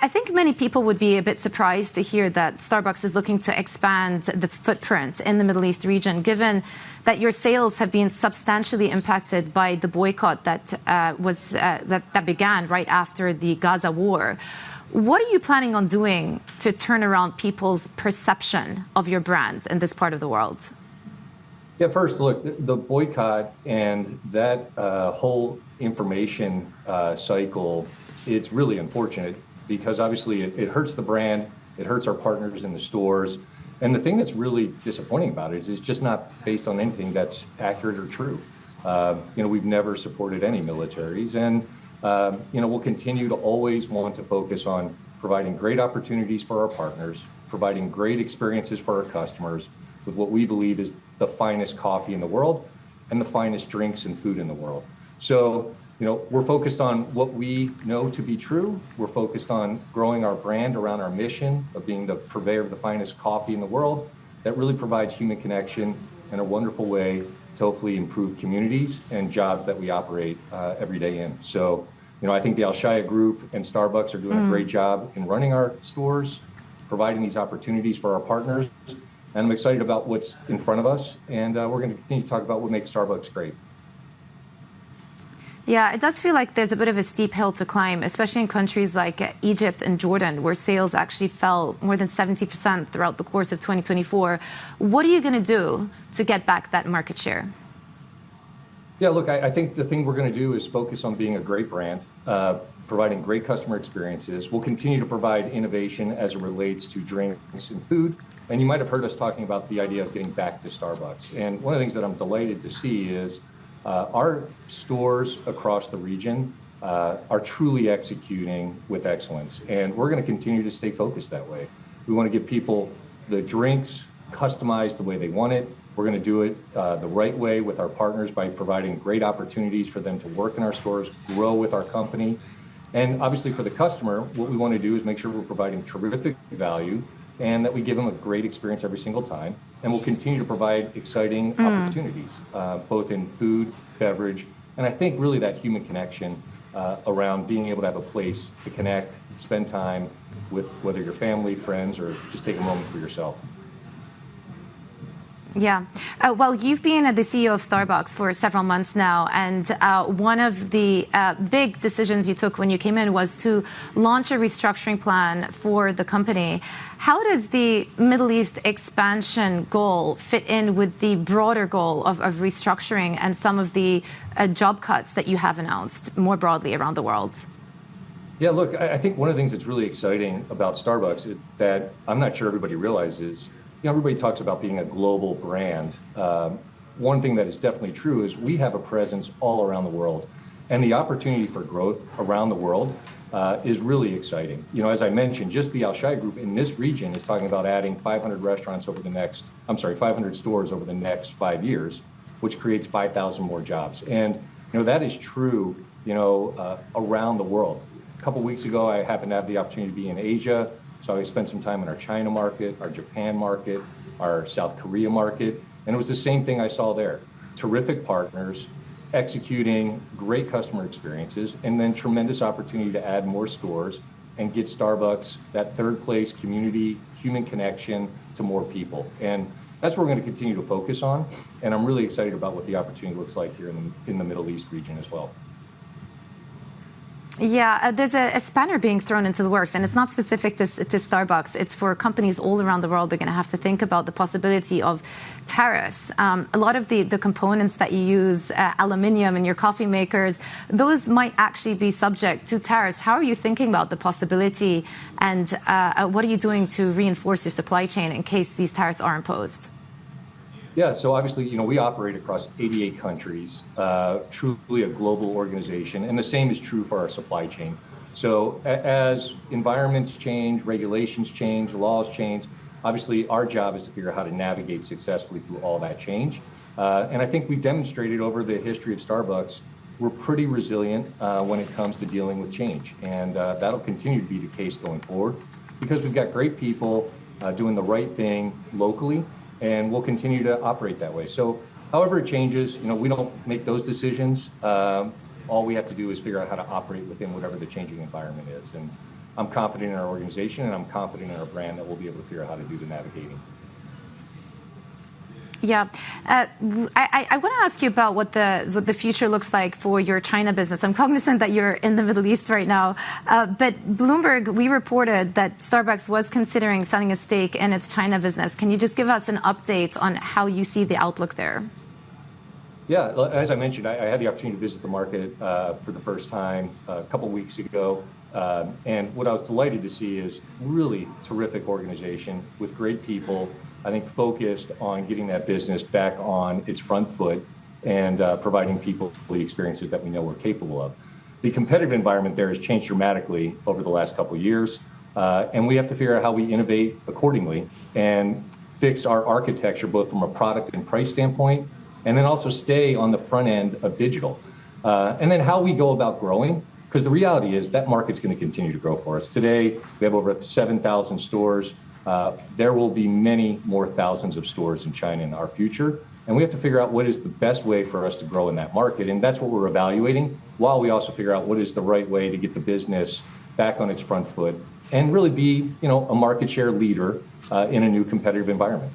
I think many people would be a bit surprised to hear that Starbucks is looking to expand the footprint in the Middle East region, given that your sales have been substantially impacted by the boycott that began right after the Gaza war. What are you planning on doing to turn around people's perception of your brand in this part of the world? Yeah, first, look, the boycott and that whole information cycle, it's really unfortunate because obviously it hurts the brand, it hurts our partners in the stores. And the thing that's really disappointing about it is it's just not based on anything that's accurate or true. We've never supported any militaries, and we'll continue to always want to focus on providing great opportunities for our partners, providing great experiences for our customers with what we believe is the finest coffee in the world and the finest drinks and food in the world. So, we're focused on what we know to be true. We're focused on growing our brand around our mission of being the purveyor of the finest coffee in the world that really provides human connection and a wonderful way to hopefully improve communities and jobs that we operate every day in. So, I think the Alshaya Group and Starbucks are doing a great job in running our stores, providing these opportunities for our partners. And I'm excited about what's in front of us. And we're going to continue to talk about what makes Starbucks great. Yeah, it does feel like there's a bit of a steep hill to climb, especially in countries like Egypt and Jordan, where sales actually fell more than 70% throughout the course of 2024. What are you going to do to get back that market share? Yeah, look, I think the thing we're going to do is focus on being a great brand, providing great customer experiences. We'll continue to provide innovation as it relates to drinks and food. And you might have heard us talking about the idea of getting back to Starbucks. And one of the things that I'm delighted to see is our stores across the region are truly executing with excellence. And we're going to continue to stay focused that way. We want to give people the drinks customized the way they want it. We're going to do it the right way with our partners by providing great opportunities for them to work in our stores, grow with our company. And obviously for the customer, what we want to do is make sure we're providing terrific value and that we give them a great experience every single time. And we'll continue to provide exciting opportunities, both in food, beverage, and I think really that human connection around being able to have a place to connect, spend time with whether your family, friends, or just take a moment for yourself. Yeah. Well, you've been the CEO of Starbucks for several months now, and one of the big decisions you took when you came in was to launch a restructuring plan for the company. How does the Middle East expansion goal fit in with the broader goal of restructuring and some of the job cuts that you have announced more broadly around the world? Yeah, look, I think one of the things that's really exciting about Starbucks is that I'm not sure everybody realizes. Everybody talks about being a global brand. One thing that is definitely true is we have a presence all around the world. And the opportunity for growth around the world is really exciting. As I mentioned, just the Alshaya Group in this region is talking about adding 500 stores over the next 5 years, which creates 5,000 more jobs. And, that is true, around the world. A couple weeks ago, I happened to have the opportunity to be in Asia. So I spent some time in our China market, our Japan market, our South Korea market, and it was the same thing I saw there. Terrific partners, executing great customer experiences, and then tremendous opportunity to add more stores and get Starbucks that third place community, human connection to more people. And that's what we're going to continue to focus on. And I'm really excited about what the opportunity looks like here in the Middle East region as well. Yeah, there's a spanner being thrown into the works, and it's not specific to Starbucks. It's for companies all around the world. They're going to have to think about the possibility of tariffs. A lot of the components that you use, aluminium in your coffee makers, those might actually be subject to tariffs. How are you thinking about the possibility, and what are you doing to reinforce your supply chain in case these tariffs are imposed? Yeah, so obviously, we operate across 88 countries, truly a global organization, and the same is true for our supply chain. So as environments change, regulations change, laws change, obviously our job is to figure out how to navigate successfully through all that change. And I think we've demonstrated over the history of Starbucks, we're pretty resilient when it comes to dealing with change. And that'll continue to be the case going forward because we've got great people doing the right thing locally. And we'll continue to operate that way. So however it changes, we don't make those decisions. All we have to do is figure out how to operate within whatever the changing environment is. And I'm confident in our organization, and I'm confident in our brand that we'll be able to figure out how to do the navigating. Yeah, I want to ask you about what the future looks like for your China business. I'm cognizant that you're in the Middle East right now, but Bloomberg, we reported that Starbucks was considering selling a stake in its China business. Can you just give us an update on how you see the outlook there? Yeah, as I mentioned, I had the opportunity to visit the market for the first time a couple of weeks ago. And what I was delighted to see is really terrific organization with great people, I think focused on getting that business back on its front foot and providing people the experiences that we know we're capable of. The competitive environment there has changed dramatically over the last couple of years, and we have to figure out how we innovate accordingly and fix our architecture, both from a product and price standpoint, and then also stay on the front end of digital. And then how we go about growing, because the reality is that market's going to continue to grow for us. Today, we have over 7,000 stores. There will be many more thousands of stores in China in our future. And we have to figure out what is the best way for us to grow in that market. And that's what we're evaluating, while we also figure out what is the right way to get the business back on its front foot and really be, a market share leader in a new competitive environment.